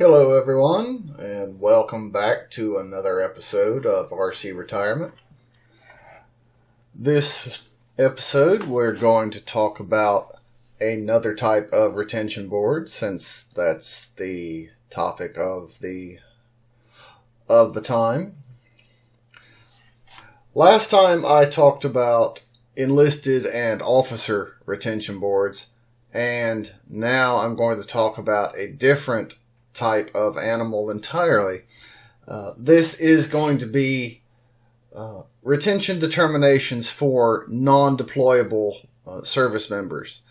Hello everyone, and welcome back to another episode of RC Retirement. This episode we're going to talk about another type of retention board, since that's the topic of the time. Last time I talked about enlisted and officer retention boards, and now I'm going to talk about a different type of animal entirely. This is going to be retention determinations for non-deployable service members.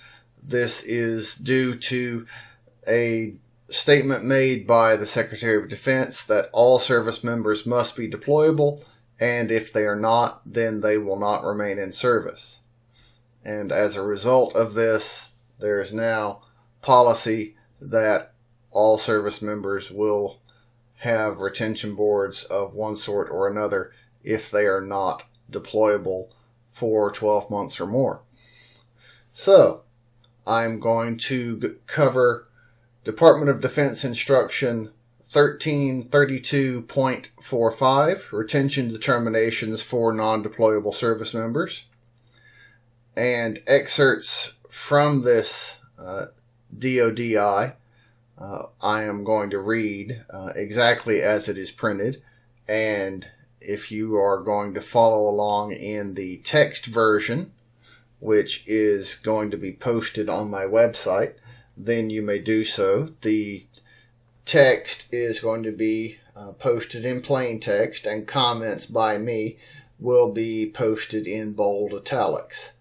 This is due to a statement made by the Secretary of Defense that all service members must be deployable, and if they are not, then they will not remain in service. And as a result of this, there is now policy that all service members will have retention boards of one sort or another if they are not deployable for 12 months or more. So, I'm going to cover Department of Defense Instruction 1332.45, Retention Determinations for Non-Deployable Service Members, and excerpts from this DODI. I am going to read exactly as it is printed, and if you are going to follow along in the text version, which is going to be posted on my website, then you may do so. The text is going to be posted in plain text, and comments by me will be posted in bold italics.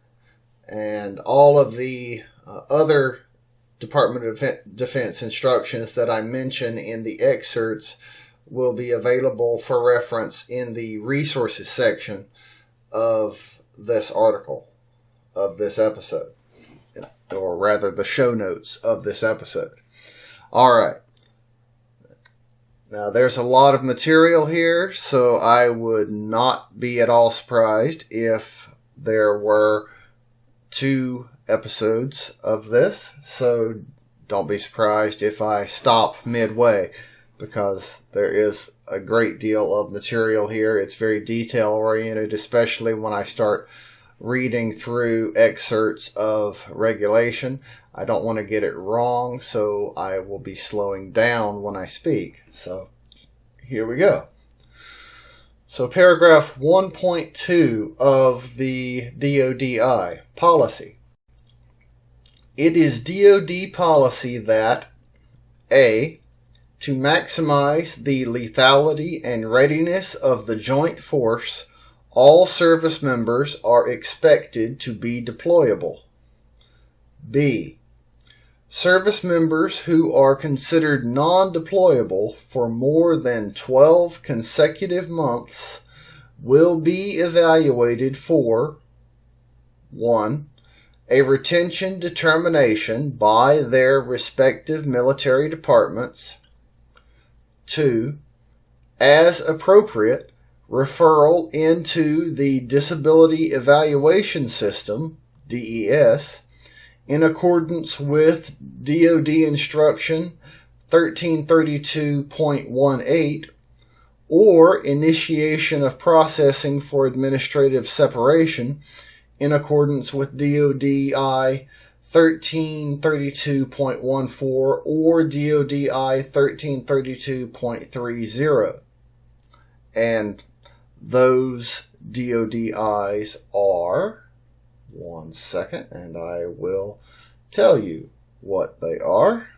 And all of the other Department of Defense instructions that I mention in the excerpts will be available for reference in the resources section of this article, of this episode, or rather the show notes of this episode. Alright. Now there's a lot of material here, so I would not be at all surprised if there were 2 episodes of this, so don't be surprised if I stop midway, because there is a great deal of material here. It's very detail oriented, especially when I start reading through excerpts of regulation. I don't want to get it wrong, so I will be slowing down when I speak. So here we go. So paragraph 1.2 of the DODI policy. It is DoD policy that A. To maximize the lethality and readiness of the joint force, all service members are expected to be deployable. B. Service members who are considered non-deployable for more than 12 consecutive months will be evaluated for 1. A retention determination by their respective military departments. 2. As appropriate, referral into the Disability Evaluation System, DES, in accordance with DoD Instruction 1332.18, or initiation of processing for administrative separation in accordance with DODI 1332.14 or DODI 1332.30. And those DODIs are, one second, and I will tell you what they are.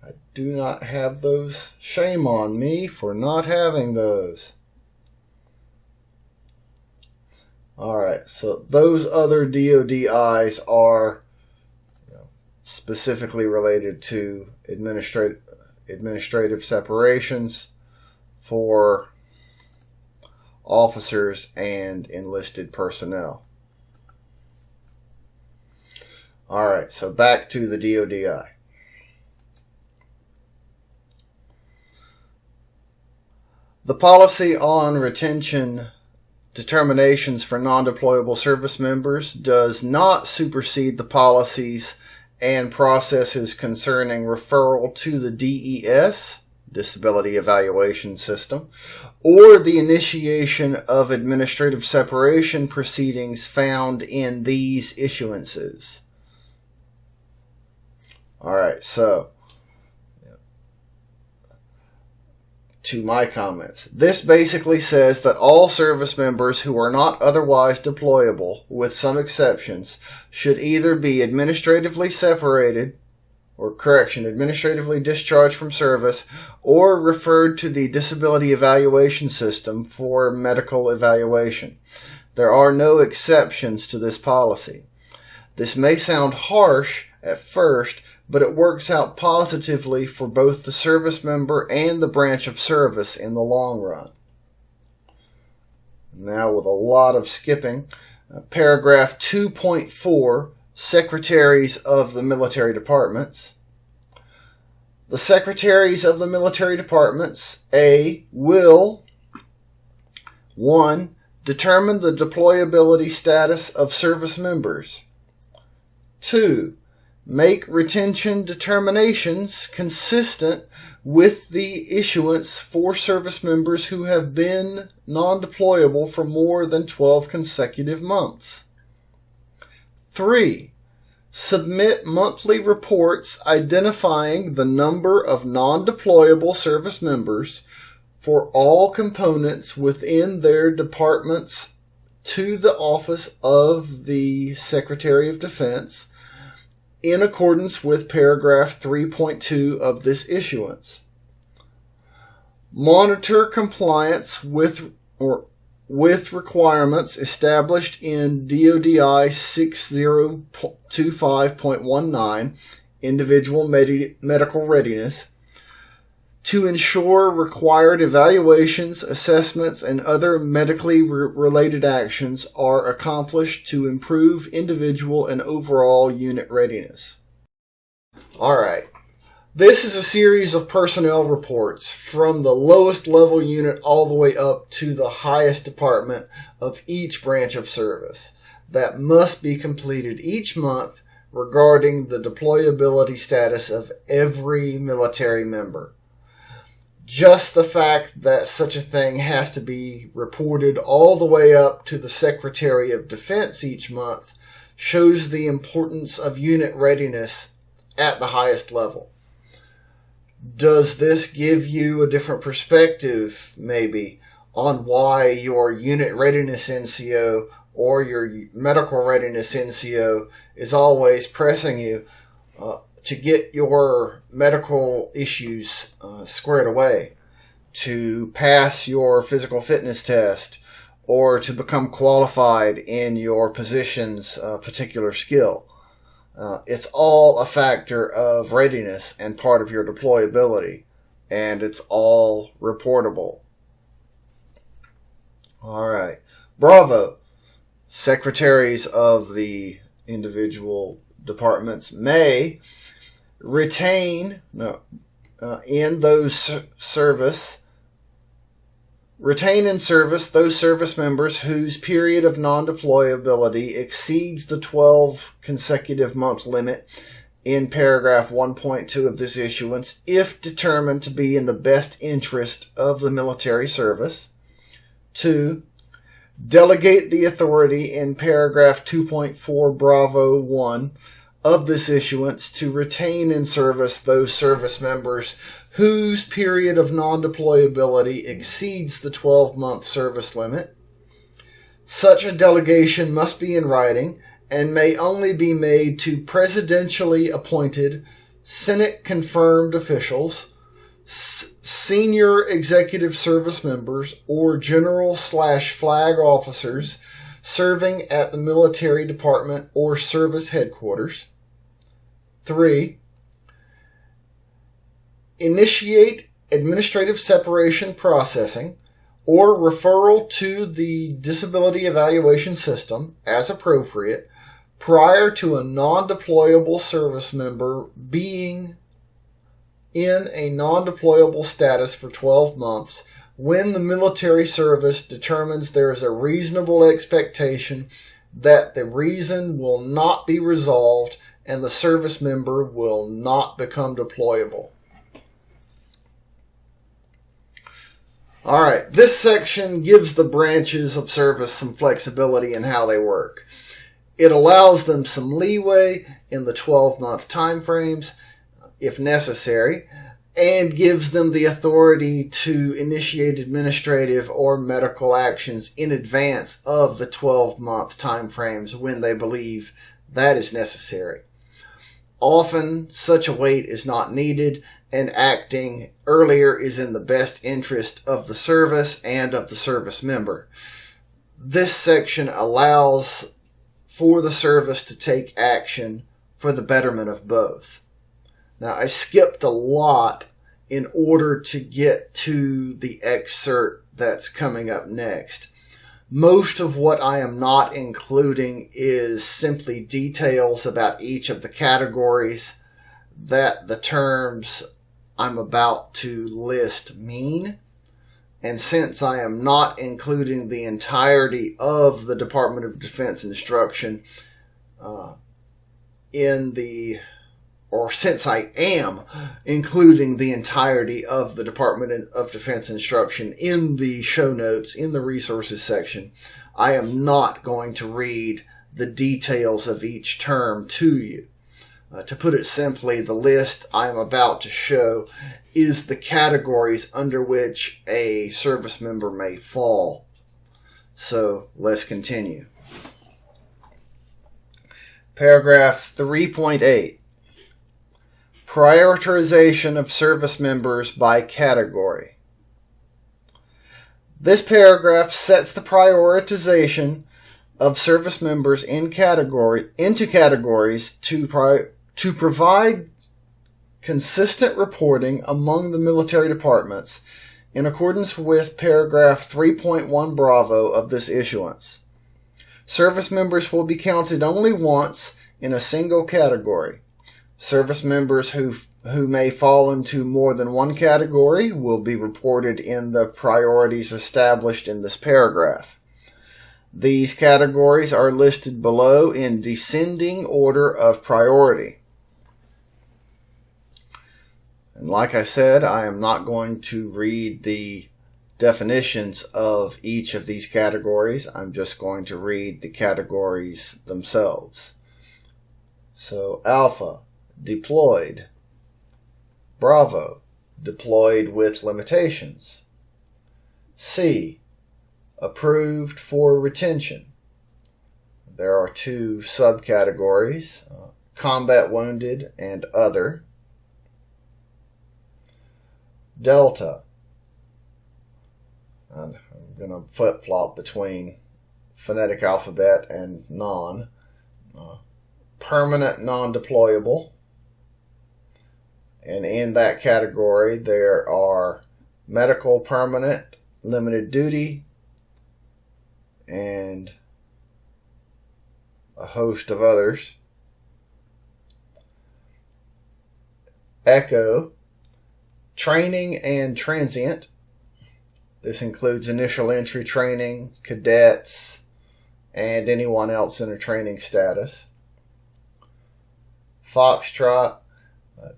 I do not have those. Shame on me for not having those. Alright, so those other DODIs are specifically related to administrative separations for officers and enlisted personnel. Alright, so back to the DODI. The policy on retention determinations for non-deployable service members does not supersede the policies and processes concerning referral to the DES, Disability Evaluation System, or the initiation of administrative separation proceedings found in these issuances. All right, so to my comments. This basically says that all service members who are not otherwise deployable, with some exceptions, should either be administratively separated, administratively discharged from service, or referred to the Disability Evaluation System for medical evaluation. There are no exceptions to this policy. This may sound harsh at first, but it works out positively for both the service member and the branch of service in the long run. Now, with a lot of skipping, paragraph 2.4, Secretaries of the Military Departments. The Secretaries of the Military Departments, A, will 1. Determine the deployability status of service members. 2. Make retention determinations consistent with the issuance for service members who have been non-deployable for more than 12 consecutive months. 3. Submit monthly reports identifying the number of non-deployable service members for all components within their departments to the Office of the Secretary of Defense, in accordance with paragraph 3.2 of this issuance. Monitor compliance with requirements established in DODI 6025.19, individual medical readiness, to ensure required evaluations, assessments, and other medically related actions are accomplished to improve individual and overall unit readiness. All right. This is a series of personnel reports from the lowest level unit all the way up to the highest department of each branch of service that must be completed each month regarding the deployability status of every military member. Just the fact that such a thing has to be reported all the way up to the Secretary of Defense each month shows the importance of unit readiness at the highest level. Does this give you a different perspective, maybe, on why your unit readiness NCO or your medical readiness NCO is always pressing you to get your medical issues squared away, to pass your physical fitness test, or to become qualified in your position's particular skill? It's all a factor of readiness and part of your deployability, and it's all reportable. All right. Bravo. Secretaries of the individual departments may retain in service those service members whose period of non-deployability exceeds the 12 consecutive month limit in paragraph 1.2 of this issuance, if determined to be in the best interest of the military service. 2. Delegate the authority in paragraph 2.4 Bravo 1 of this issuance to retain in service those service members whose period of non-deployability exceeds the 12-month service limit. Such a delegation must be in writing and may only be made to presidentially appointed, Senate-confirmed officials, senior executive service members, or general/flag officers serving at the military department or service headquarters. 3. Initiate administrative separation processing or referral to the Disability Evaluation System, as appropriate, prior to a non-deployable service member being in a non-deployable status for 12 months when the military service determines there is a reasonable expectation that the reason will not be resolved and the service member will not become deployable. All right, this section gives the branches of service some flexibility in how they work. It allows them some leeway in the 12-month time frames, if necessary, and gives them the authority to initiate administrative or medical actions in advance of the 12-month time frames when they believe that is necessary. Often, such a wait is not needed, and acting earlier is in the best interest of the service and of the service member. This section allows for the service to take action for the betterment of both. Now, I skipped a lot in order to get to the excerpt that's coming up next. Most of what I am not including is simply details about each of the categories that the terms I'm about to list mean. And since I am not including the entirety of the Department of Defense instruction since I am including the entirety of the Department of Defense instruction in the show notes, in the resources section, I am not going to read the details of each term to you. To put it simply, the list I am about to show is the categories under which a service member may fall. So let's continue. Paragraph 3.8. Prioritization of service members by category. This paragraph sets the prioritization of service members into categories to provide consistent reporting among the military departments in accordance with paragraph 3.1 Bravo of this issuance. Service members will be counted only once in a single category. Service members who may fall into more than one category will be reported in the priorities established in this paragraph. These categories are listed below in descending order of priority. And like I said, I am not going to read the definitions of each of these categories. I'm just going to read the categories themselves. So, Alpha, deployed. Bravo, deployed with limitations. C, approved for retention. There are two subcategories, combat wounded and other. Delta. I'm going to flip-flop between phonetic alphabet and non. Permanent non-deployable. And in that category, there are medical permanent, limited duty, and a host of others. Echo, training and transient. This includes initial entry training, cadets, and anyone else in a training status. Foxtrot,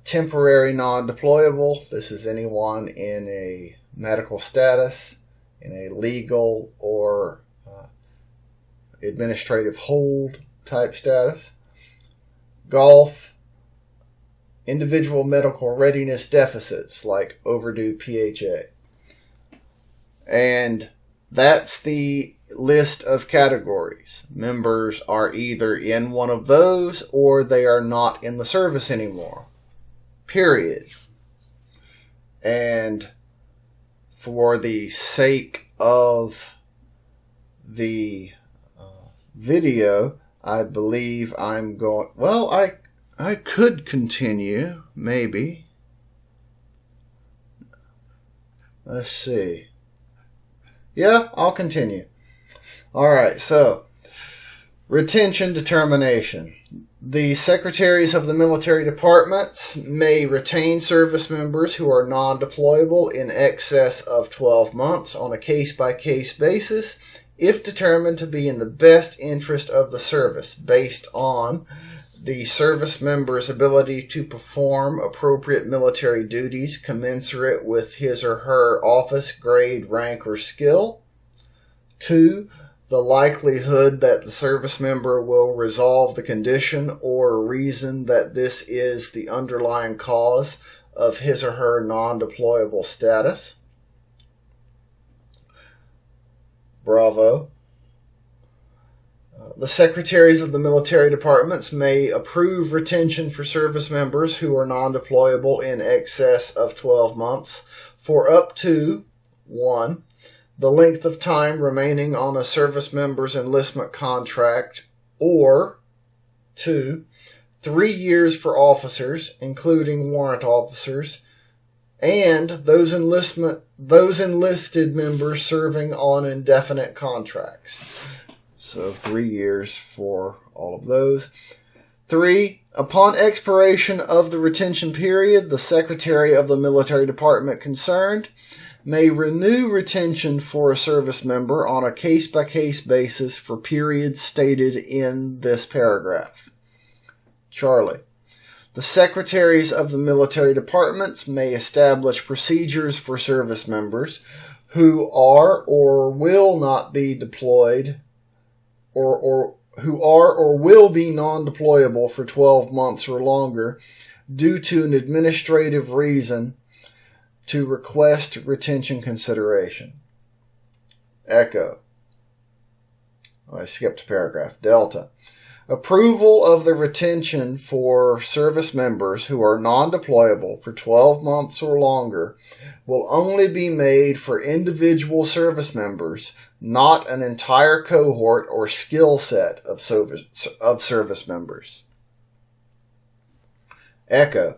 temporary non-deployable. This is anyone in a medical status, in a legal or administrative hold type status. Golf, individual medical readiness deficits like overdue PHA. And that's the list of categories. Members are either in one of those or they are not in the service anymore. Period. And for the sake of the video, I believe I'm going... Well, I could continue, maybe. Let's see. Yeah, I'll continue. Alright, so, retention determination. The secretaries of the military departments may retain service members who are non-deployable in excess of 12 months on a case-by-case basis if determined to be in the best interest of the service based on the service member's ability to perform appropriate military duties commensurate with his or her office, grade, rank, or skill. 2, the likelihood that the service member will resolve the condition or reason that this is the underlying cause of his or her non-deployable status. Bravo. The secretaries of the military departments may approve retention for service members who are non-deployable in excess of 12 months for up to 1. The length of time remaining on a service member's enlistment contract, or 2. 3 years for officers, including warrant officers, and those enlisted members serving on indefinite contracts. So 3 years for all of those. 3, upon expiration of the retention period, the secretary of the military department concerned may renew retention for a service member on a case-by-case basis for periods stated in this paragraph. Charlie. The secretaries of the military departments may establish procedures for service members who are or will not be deployed or who are or will be non-deployable for 12 months or longer due to an administrative reason to request retention consideration. Echo. I skipped a paragraph. Delta. Approval of the retention for service members who are non-deployable for 12 months or longer will only be made for individual service members, not an entire cohort or skill set of service members. Echo.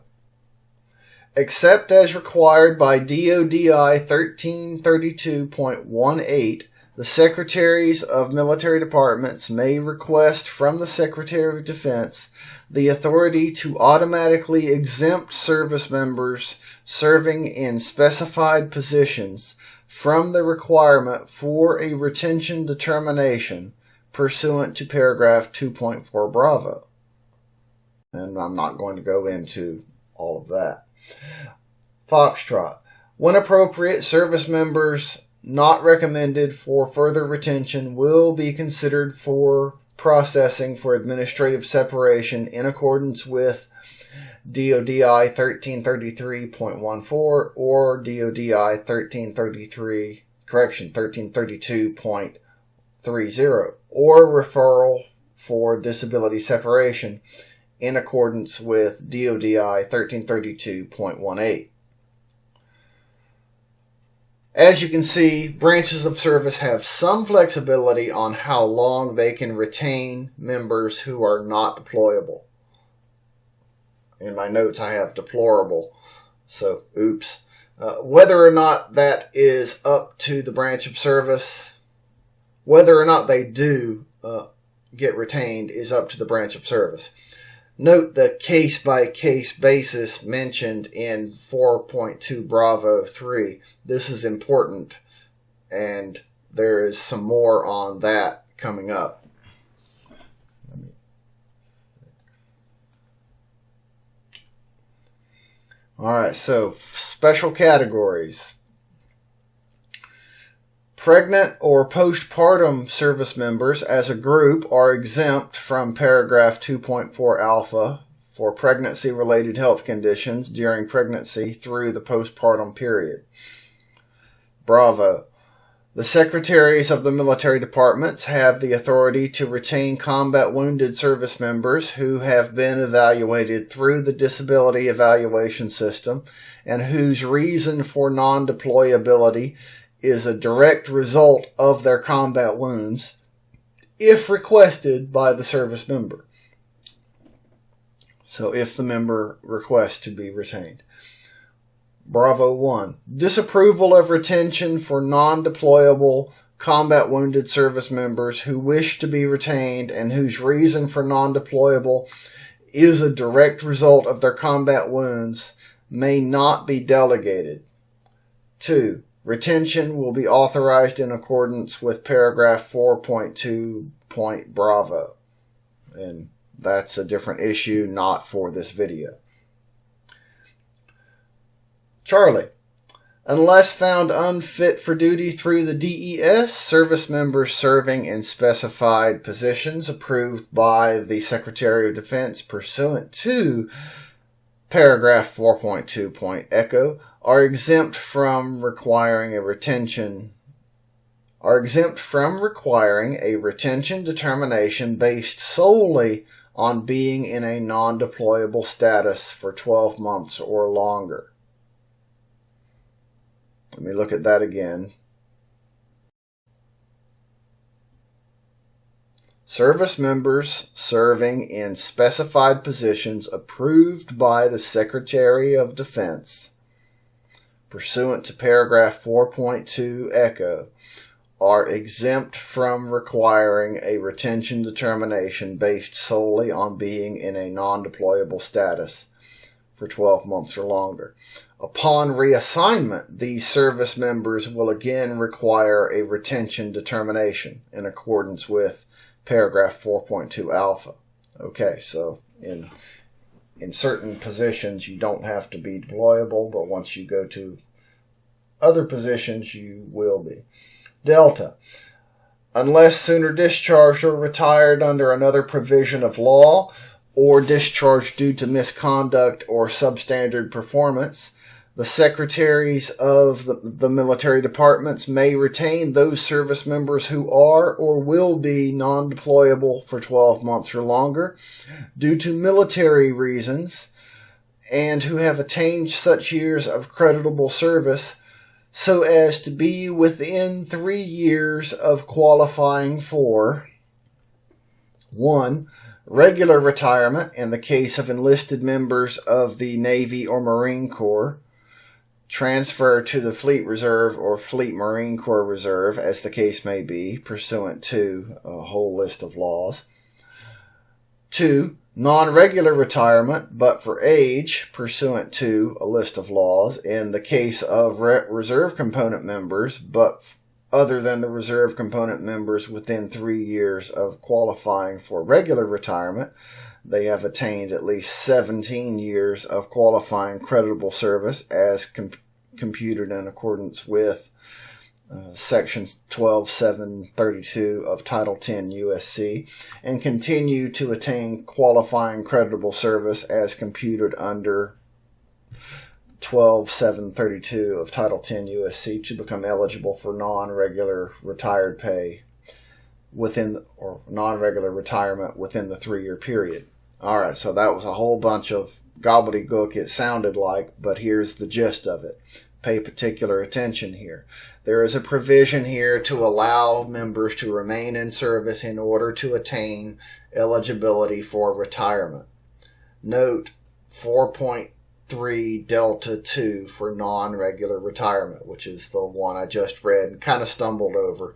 Except as required by DODI 1332.18, the secretaries of military departments may request from the Secretary of Defense the authority to automatically exempt service members serving in specified positions from the requirement for a retention determination pursuant to paragraph 2.4 Bravo. And I'm not going to go into all of that. Foxtrot. When appropriate, service members not recommended for further retention will be considered for processing for administrative separation in accordance with DODI 1333.14 or DODI 1332.30 or referral for disability separation in accordance with DODI 1332.18. As you can see, branches of service have some flexibility on how long they can retain members who are not deployable. In my notes I have deplorable, so oops. Whether or not that is up to the branch of service, whether or not they do get retained is up to the branch of service. Note the case-by-case basis mentioned in 4.2 Bravo 3. This is important, and there is some more on that coming up. Alright, so special categories. Pregnant or postpartum service members as a group are exempt from paragraph 2.4 alpha for pregnancy-related health conditions during pregnancy through the postpartum period. Bravo. The secretaries of the military departments have the authority to retain combat wounded service members who have been evaluated through the disability evaluation system and whose reason for non-deployability is a direct result of their combat wounds, if requested by the service member. So if the member requests to be retained. Bravo 1. Disapproval of retention for non-deployable combat wounded service members who wish to be retained and whose reason for non-deployable is a direct result of their combat wounds may not be delegated. 2. Retention will be authorized in accordance with paragraph 4.2. Bravo. And that's a different issue, not for this video. Charlie. Unless found unfit for duty through the DES, service members serving in specified positions approved by the Secretary of Defense pursuant to paragraph 4.2. Are exempt from requiring a retention determination based solely on being in a non-deployable status for 12 months or longer. Let me look at that again. Service members serving in specified positions approved by the Secretary of Defense, pursuant to paragraph 4.2 are exempt from requiring a retention determination based solely on being in a non-deployable status for 12 months or longer. Upon reassignment, these service members will again require a retention determination in accordance with paragraph 4.2 alpha. Okay, so in certain positions you don't have to be deployable, but once you go to other positions you will be. Delta. Unless sooner discharged or retired under another provision of law, or discharged due to misconduct or substandard performance, the secretaries of the military departments may retain those service members who are or will be non-deployable for 12 months or longer due to military reasons and who have attained such years of creditable service so as to be within 3 years of qualifying for 1. Regular retirement in the case of enlisted members of the Navy or Marine Corps, transfer to the Fleet Reserve or Fleet Marine Corps Reserve, as the case may be, pursuant to a whole list of laws. 2. Non-regular retirement, but for age, pursuant to a list of laws, in the case of reserve component members, but other than the reserve component members within 3 years of qualifying for regular retirement, they have attained at least 17 years of qualifying creditable service as computed in accordance with sections 12.732 of Title 10 USC, and continue to attain qualifying creditable service as computed under 12.732 of Title 10 USC to become eligible for non-regular retired pay or non-regular retirement within the 3-year period. Alright, so that was a whole bunch of gobbledygook it sounded like, but here's the gist of it. Pay particular attention here. There is a provision here to allow members to remain in service in order to attain eligibility for retirement. Note 4.3 Delta 2 for non-regular retirement, which is the one I just read and kind of stumbled over.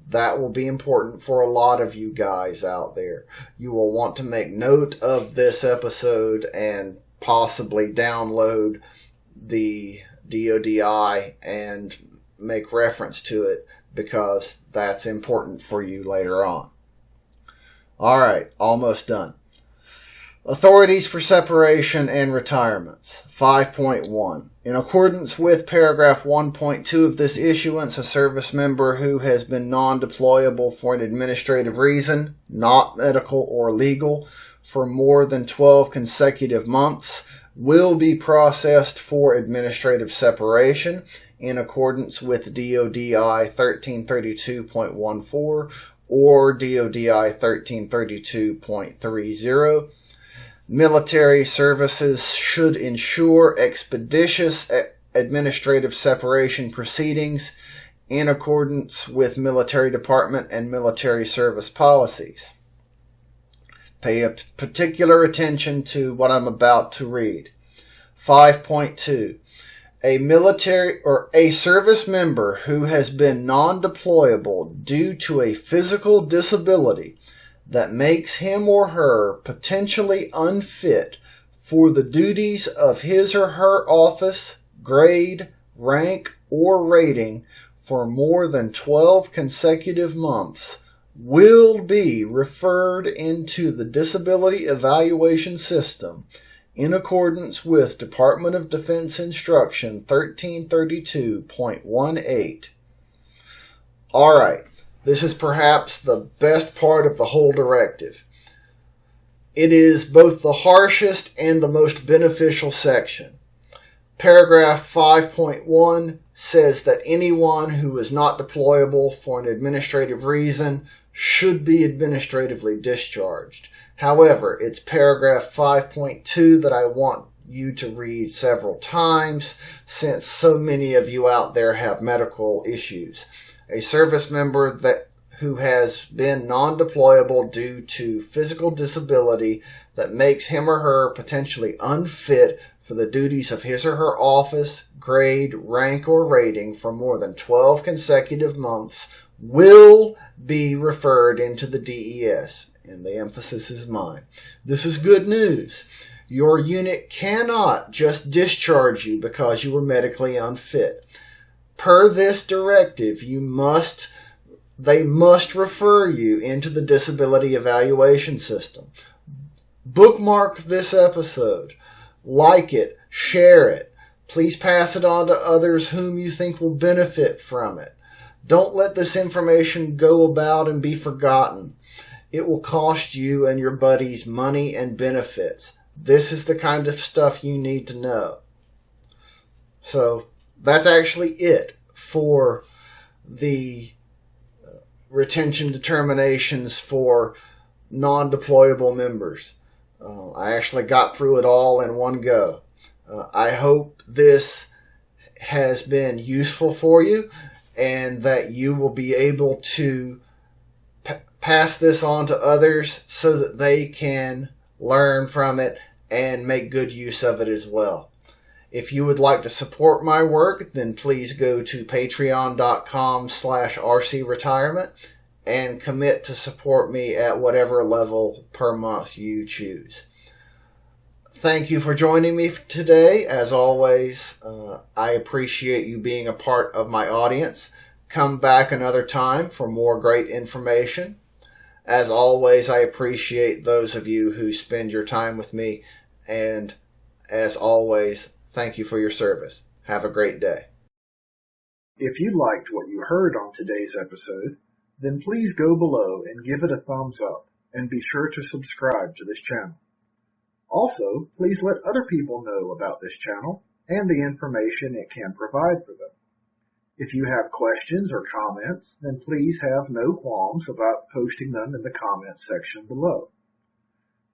That will be important for a lot of you guys out there. You will want to make note of this episode and possibly download the DODI and make reference to it because that's important for you later on. Alright, almost done. Authorities for separation and retirements. 5.1. In accordance with paragraph 1.2 of this issuance, a service member who has been non-deployable for an administrative reason, not medical or legal, for more than 12 consecutive months will be processed for administrative separation in accordance with DODI 1332.14 or DODI 1332.30. Military services should ensure expeditious administrative separation proceedings in accordance with military department and military service policies. Pay particular attention to what I'm about to read. 5.2. A service member who has been non-deployable due to a physical disability that makes him or her potentially unfit for the duties of his or her office, grade, rank, or rating for more than 12 consecutive months will be referred into the Disability Evaluation System in accordance with Department of Defense Instruction 1332.18. All right, this is perhaps the best part of the whole directive. It is both the harshest and the most beneficial section. Paragraph 5.1 says that anyone who is not deployable for an administrative reason should be administratively discharged. However, it's paragraph 5.2 that I want you to read several times since so many of you out there have medical issues. A service member who has been non-deployable due to physical disability that makes him or her potentially unfit for the duties of his or her office, grade, rank, or rating for more than 12 consecutive months will be referred into the DES, and the emphasis is mine. This is good news. Your unit cannot just discharge you because you were medically unfit. Per this directive, they must refer you into the Disability Evaluation System. Bookmark this episode. Like it. Share it. Please pass it on to others whom you think will benefit from it. Don't let this information go about and be forgotten. It will cost you and your buddies money and benefits. This is the kind of stuff you need to know. So that's actually it for the retention determinations for non-deployable members. I actually got through it all in one go. I hope this has been useful for you and that you will be able to pass this on to others so that they can learn from it and make good use of it as well. If you would like to support my work, then please go to patreon.com/rcretirement and commit to support me at whatever level per month you choose. Thank you for joining me today. As always, I appreciate you being a part of my audience. Come back another time for more great information. As always, I appreciate those of you who spend your time with me. And as always, thank you for your service. Have a great day. If you liked what you heard on today's episode, then please go below and give it a thumbs up, and be sure to subscribe to this channel. Also, please let other people know about this channel and the information it can provide for them. If you have questions or comments, then please have no qualms about posting them in the comments section below.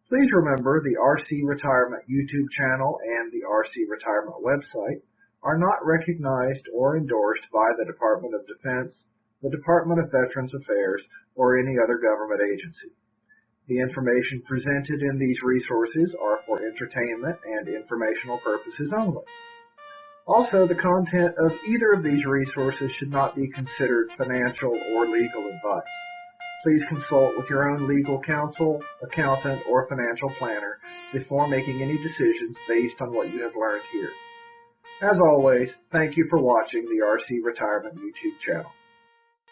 Please remember the RC Retirement YouTube channel and the RC Retirement website are not recognized or endorsed by the Department of Defense, the Department of Veterans Affairs, or any other government agency. The information presented in these resources are for entertainment and informational purposes only. Also, the content of either of these resources should not be considered financial or legal advice. Please consult with your own legal counsel, accountant, or financial planner before making any decisions based on what you have learned here. As always, thank you for watching the RC Retirement YouTube channel.